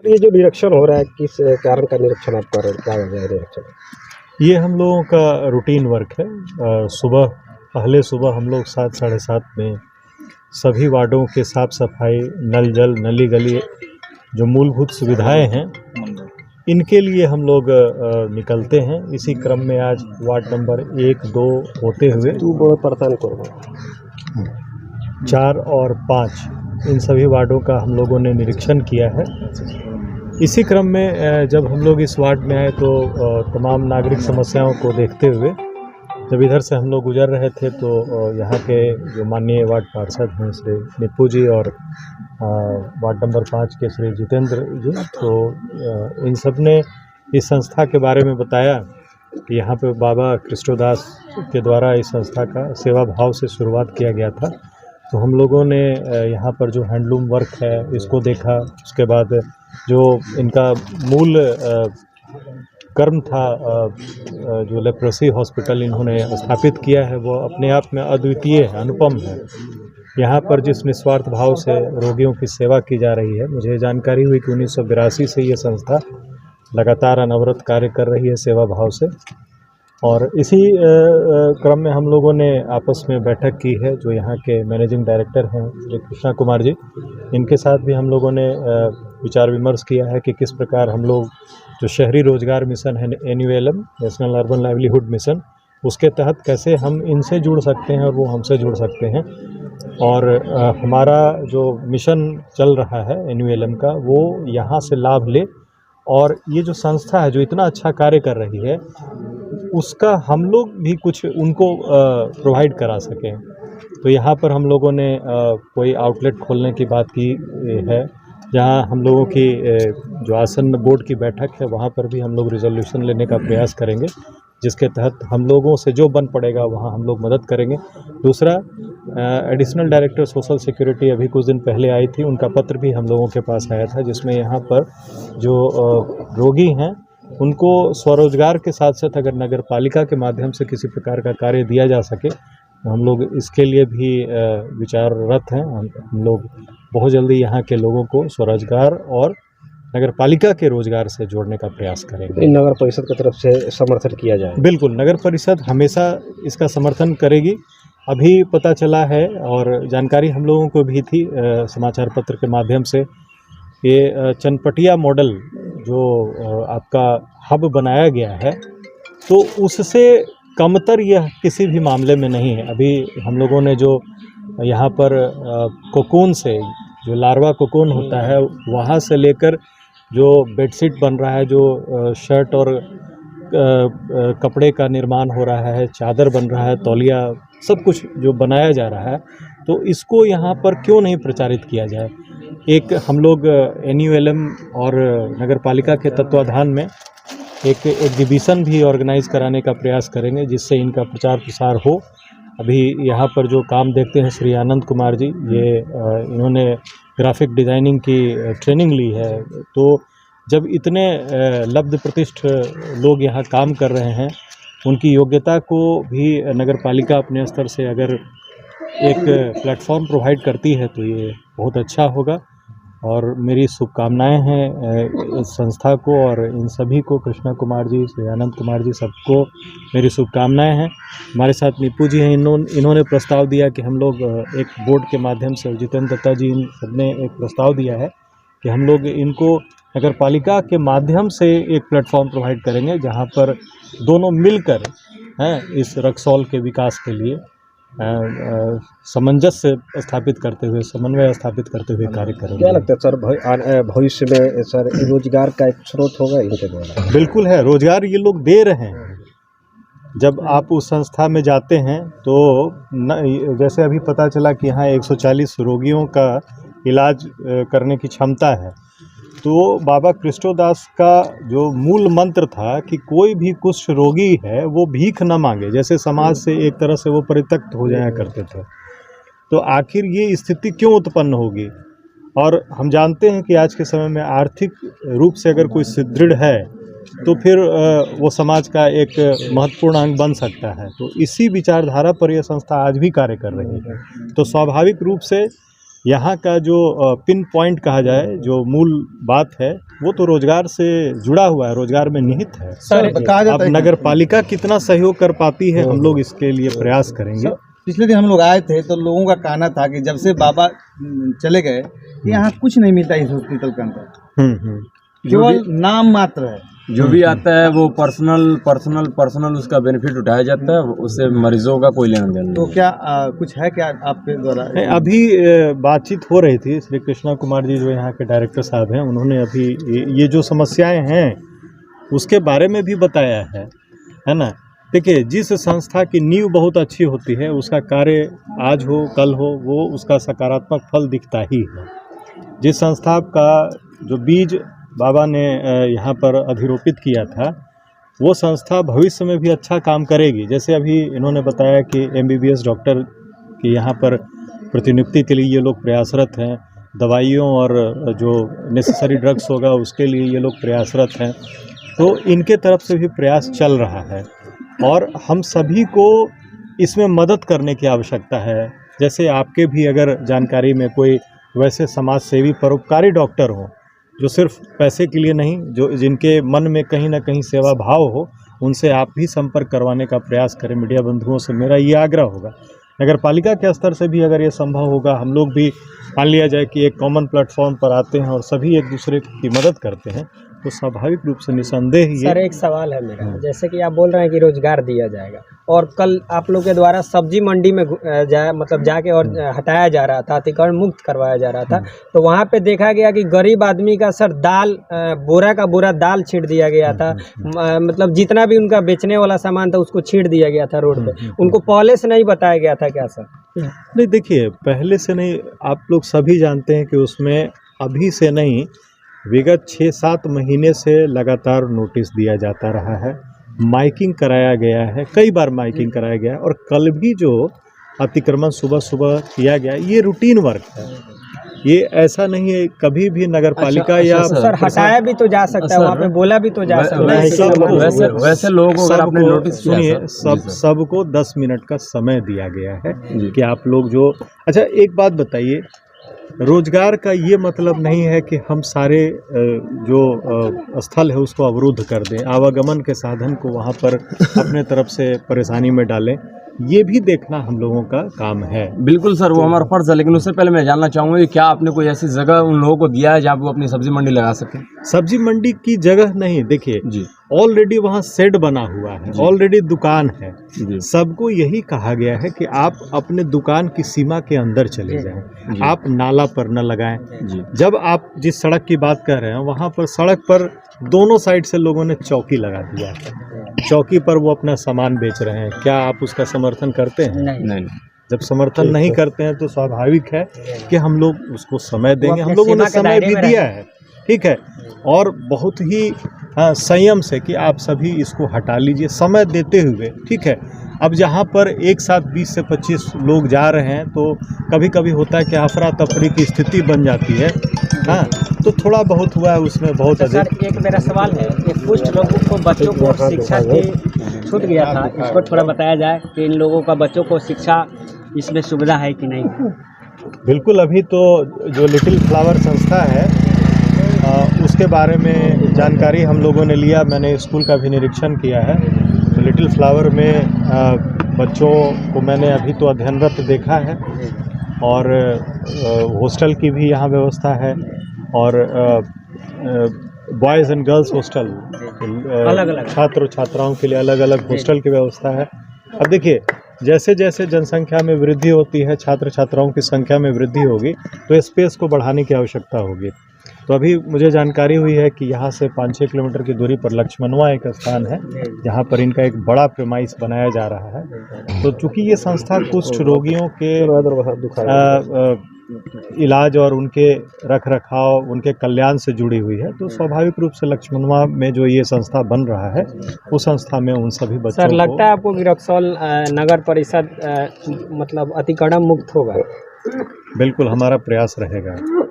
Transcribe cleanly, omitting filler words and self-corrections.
ये जो निरीक्षण हो रहा है, किस कारण का निरीक्षण आप कर रहे हैं? क्या वजह है निरीक्षण? ये हम लोगों का रूटीन वर्क है। पहले सुबह हम लोग 7 साढ़े 7 में सभी वार्डों के साफ सफाई, नल जल, नली गली, जो मूलभूत सुविधाएं हैं, इनके लिए हम लोग निकलते हैं। इसी क्रम में आज वार्ड नंबर 1, 2 होते हुए 4 और 5 इन सभी वार्डों का हम लोगों ने निरीक्षण किया है। इसी क्रम में जब हम लोग इस वार्ड में आए तो तमाम नागरिक समस्याओं को देखते हुए जब इधर से हम लोग गुजर रहे थे तो यहाँ के जो माननीय वार्ड पार्षद हैं श्री निप्पू जी और वार्ड नंबर 5 के श्री जितेंद्र जी, तो इन सब ने इस संस्था के बारे में बताया कि यहाँ पे बाबा कृष्णदास के द्वारा इस संस्था का सेवा भाव से शुरुआत किया गया था। तो हम लोगों ने यहाँ पर जो हैंडलूम वर्क है इसको देखा। उसके बाद जो इनका मूल कर्म था, जो लेप्रोसी हॉस्पिटल इन्होंने स्थापित किया है, वो अपने आप में अद्वितीय है, अनुपम है। यहाँ पर जिस निस्वार्थ भाव से रोगियों की सेवा की जा रही है, मुझे जानकारी हुई कि 1982 से ये संस्था लगातार अनवरत कार्य कर रही है सेवा भाव से। और इसी क्रम में हम लोगों ने आपस में बैठक की है। जो यहाँ के मैनेजिंग डायरेक्टर हैं श्री कृष्णा कुमार जी, इनके साथ भी हम लोगों ने विचार विमर्श किया है कि किस प्रकार हम लोग जो शहरी रोजगार मिशन है NULM, national urban livelihood mission, उसके तहत कैसे हम इनसे जुड़ सकते हैं और वो हमसे जुड़ सकते हैं। और हमारा जो मिशन चल रहा है NULM का, वो यहाँ से लाभ ले और ये जो संस्था है जो इतना अच्छा कार्य कर रही है उसका हम लोग भी कुछ उनको प्रोवाइड करा सकें। तो यहाँ पर हम लोगों ने कोई आउटलेट खोलने की बात की है, जहाँ हम लोगों की जो आसन्न बोर्ड की बैठक है वहाँ पर भी हम लोग रिजोल्यूशन लेने का प्रयास करेंगे, जिसके तहत हम लोगों से जो बन पड़ेगा वहाँ हम लोग मदद करेंगे। दूसरा, एडिशनल डायरेक्टर सोशल सिक्योरिटी अभी कुछ दिन पहले आई थी, उनका पत्र भी हम लोगों के पास आया था, जिसमें यहाँ पर जो रोगी हैं उनको स्वरोजगार के साथ साथ अगर नगर पालिका के माध्यम से किसी प्रकार का कार्य दिया जा सके तो हम लोग इसके लिए भी विचाररत हैं। हम लोग बहुत जल्दी यहाँ के लोगों को स्वरोजगार और नगर पालिका के रोजगार से जोड़ने का प्रयास करेंगे। नगर परिषद की तरफ से समर्थन किया जाए? बिल्कुल, नगर परिषद हमेशा इसका समर्थन करेगी। अभी पता चला है और जानकारी हम लोगों को भी थी समाचार पत्र के माध्यम से, ये चनपटिया मॉडल जो आपका हब बनाया गया है, तो उससे कमतर यह किसी भी मामले में नहीं है। अभी हम लोगों ने जो यहाँ पर कोकून से, जो लार्वा कोकून होता है, वहाँ से लेकर जो बेडशीट बन रहा है, जो शर्ट और कपड़े का निर्माण हो रहा है, चादर बन रहा है, तौलिया, सब कुछ जो बनाया जा रहा है, तो इसको यहाँ पर क्यों नहीं प्रचारित किया जाए। एक हम लोग NULM और नगर पालिका के तत्वाधान में एक एग्जीबिशन भी ऑर्गेनाइज कराने का प्रयास करेंगे, जिससे इनका प्रचार प्रसार हो। अभी यहाँ पर जो काम देखते हैं श्री आनंद कुमार जी, ये इन्होंने ग्राफिक डिज़ाइनिंग की ट्रेनिंग ली है। तो जब इतने लब्ध प्रतिष्ठ लोग यहाँ काम कर रहे हैं, उनकी योग्यता को भी नगर पालिका अपने स्तर से अगर एक प्लेटफॉर्म प्रोवाइड करती है तो ये बहुत अच्छा होगा। और मेरी शुभकामनाएं हैं इस संस्था को और इन सभी को, कृष्णा कुमार जी, श्री आनंद कुमार जी, सबको मेरी शुभकामनाएं हैं। हमारे साथ निप्पू जी हैं, इन्होंने प्रस्ताव दिया कि हम लोग एक बोर्ड के माध्यम से, जितेंद्र दत्ता जी, इन सबने एक प्रस्ताव दिया है कि हम लोग इनको नगर पालिका के माध्यम से एक प्लेटफॉर्म प्रोवाइड करेंगे, जहां पर दोनों मिलकर इस रक्सौल के विकास के लिए सामंजस्य स्थापित करते हुए, समन्वय स्थापित करते हुए कार्य करेंगे। क्या लगता है सर, भविष्य में सर रोजगार का एक स्रोत होगा इनके द्वारा? बिल्कुल है, रोजगार ये लोग दे रहे हैं। जब आप उस संस्था में जाते हैं तो जैसे अभी पता चला कि यहाँ 140 रोगियों का इलाज करने की क्षमता है, तो बाबा कृष्णदास का जो मूल मंत्र था कि कोई भी कुष्ठ रोगी है वो भीख न मांगे, जैसे समाज से एक तरह से वो परित्यक्त हो जाया करते थे। तो आखिर ये स्थिति क्यों उत्पन्न होगी? और हम जानते हैं कि आज के समय में आर्थिक रूप से अगर कोई सुदृढ़ है तो फिर वो समाज का एक महत्वपूर्ण अंग बन सकता है। तो इसी विचारधारा पर यह संस्था आज भी कार्य कर रही है। तो स्वाभाविक रूप से यहाँ का जो पिन पॉइंट कहा जाए, जो मूल बात है, वो तो रोजगार से जुड़ा हुआ है, रोजगार में निहित है। अब नगर पालिका कितना सहयोग कर पाती है, हम लोग इसके लिए प्रयास करेंगे। पिछले दिन हम लोग आए थे तो लोगों का कहना था कि जब से बाबा चले गए यहाँ कुछ नहीं मिलता इस हॉस्पिटल के अंदर, केवल नाम मात्र है। जो भी आता है वो पर्सनल उसका बेनिफिट उठाया जाता है, उससे मरीजों का कोई लेना देना। तो क्या कुछ है क्या आपके द्वारा? अभी बातचीत हो रही थी, श्री कृष्णा कुमार जी जो यहाँ के डायरेक्टर साहब हैं, उन्होंने अभी ये जो समस्याएं हैं उसके बारे में भी बताया है ना। देखिए, जिस संस्था की नींव बहुत अच्छी होती है उसका कार्य आज हो कल हो वो उसका सकारात्मक फल दिखता ही है। जिस संस्था का जो बीज बाबा ने यहाँ पर अधिरोपित किया था वो संस्था भविष्य में भी अच्छा काम करेगी। जैसे अभी इन्होंने बताया कि MBBS डॉक्टर की यहाँ पर प्रतिनियुक्ति के लिए ये लोग प्रयासरत हैं, दवाइयों और जो नेसेसरी ड्रग्स होगा उसके लिए ये लोग प्रयासरत हैं, तो इनके तरफ से भी प्रयास चल रहा है और हम सभी को इसमें मदद करने की आवश्यकता है। जैसे आपके भी अगर जानकारी में कोई वैसे समाज सेवी परोपकारी डॉक्टर हो जो सिर्फ पैसे के लिए नहीं, जो जिनके मन में कहीं ना कहीं सेवा भाव हो, उनसे आप भी संपर्क करवाने का प्रयास करें। मीडिया बंधुओं से मेरा ये आग्रह होगा। नगर पालिका के स्तर से भी अगर ये संभव होगा, हम लोग भी मान लिया जाए कि एक कॉमन प्लेटफॉर्म पर आते हैं और सभी एक दूसरे की मदद करते हैं, तो स्वाभाविक रूप से निसंदेह ये। सर, एक सवाल है मेरा, जैसे कि आप बोल रहे हैं कि रोजगार दिया जाएगा और कल आप लोग के द्वारा सब्जी मंडी में जाके और हटाया जा रहा था, अतिक्रमण मुक्त करवाया जा रहा था, तो वहाँ पे देखा गया कि गरीब आदमी का सर दाल बोरा का बोरा दाल छीट दिया गया था। मतलब जितना भी उनका बेचने वाला सामान था उसको छीट दिया गया था रोड पे। उनको पहले से नहीं बताया गया था क्या सर? नहीं, देखिए, पहले से नहीं, आप लोग सभी जानते हैं कि उसमें अभी से नहीं, विगत 6-7 महीने से लगातार नोटिस दिया जाता रहा है, माइकिंग कराया गया है, कई बार माइकिंग कराया गया है और कल भी जो अतिक्रमण सुबह सुबह किया गया, ये रूटीन वर्क है। ये ऐसा नहीं है कभी भी नगर पालिका या सर हटाया भी तो जा सकता है, वहाँ पे बोला भी तो जा सकता है। वैसे लोगों को अगर आपने नोटिस किया, सुनिए, सबको 10 मिनट का समय दिया गया है कि आप लोग जो। अच्छा, एक बात बताइए, रोजगार का ये मतलब नहीं है कि हम सारे जो स्थल है उसको अवरुद्ध कर दें, आवागमन के साधन को वहाँ पर अपने तरफ से परेशानी में डालें, ये भी देखना हम लोगों का काम है। बिल्कुल सर, वो हमारा फर्ज है, लेकिन उससे पहले मैं जानना चाहूँगा कि क्या आपने कोई ऐसी जगह उन लोगों को दिया है जहाँ वो अपनी सब्जी मंडी लगा सकें? सब्जी मंडी की जगह नहीं, देखिए जी, ऑलरेडी वहाँ शेड बना हुआ है, ऑलरेडी दुकान है। सबको यही कहा गया है कि आप अपने दुकान की सीमा के अंदर चले जाएं, आप नाला पर न लगाएं। जब आप जिस सड़क की बात कर रहे हैं वहाँ पर सड़क पर दोनों साइड से लोगों ने चौकी लगा दिया है, चौकी पर वो अपना सामान बेच रहे हैं। क्या आप उसका समर्थन करते हैं? नहीं। जब समर्थन नहीं करते हैं तो स्वाभाविक है कि हम लोग उसको समय देंगे। हम लोगों ने समय भी दिया है, ठीक है, और बहुत ही संयम से कि आप सभी इसको हटा लीजिए, समय देते हुए, ठीक है। अब जहाँ पर एक साथ 20 से 25 लोग जा रहे हैं तो कभी कभी होता है कि अफरा तफरी की स्थिति बन जाती है, हाँ, तो थोड़ा बहुत हुआ है उसमें बहुत अधिक। सर, एक मेरा सवाल है कि कुछ लोगों को बच्चों को शिक्षा की छूट गया था, इसको थोड़ा बताया जाए कि इन लोगों का बच्चों को शिक्षा इसमें सुविधा है कि नहीं? बिल्कुल, अभी तो जो लिटिल फ्लावर संस्था है उसके बारे में जानकारी हम लोगों ने लिया, मैंने स्कूल का भी निरीक्षण किया है। तो लिटिल फ्लावर में बच्चों को मैंने अभी तो अध्ययनरत देखा है और हॉस्टल की भी यहाँ व्यवस्था है और बॉयज़ एंड गर्ल्स हॉस्टल, अलग छात्र छात्राओं के लिए अलग अलग हॉस्टल की व्यवस्था है। अब देखिए, जैसे जैसे जनसंख्या में वृद्धि होती है, छात्र छात्राओं की संख्या में वृद्धि होगी तो स्पेस को बढ़ाने की आवश्यकता होगी। तो अभी मुझे जानकारी हुई है कि यहाँ से 5-6 किलोमीटर की दूरी पर लक्ष्मणवा एक स्थान है जहाँ पर इनका एक बड़ा प्रेमाइस बनाया जा रहा है। तो चूँकि ये संस्था कुष्ठ रोगियों के इलाज और उनके रख रखाव, उनके कल्याण से जुड़ी हुई है, तो स्वाभाविक रूप से लक्ष्मणवा में जो ये संस्था बन रहा है उस संस्था में उन सभी बच्चों सर, लगता है आपको कि रक्सौल नगर परिषद मतलब अतिक्रमण मुक्त होगा? बिल्कुल हमारा प्रयास रहेगा।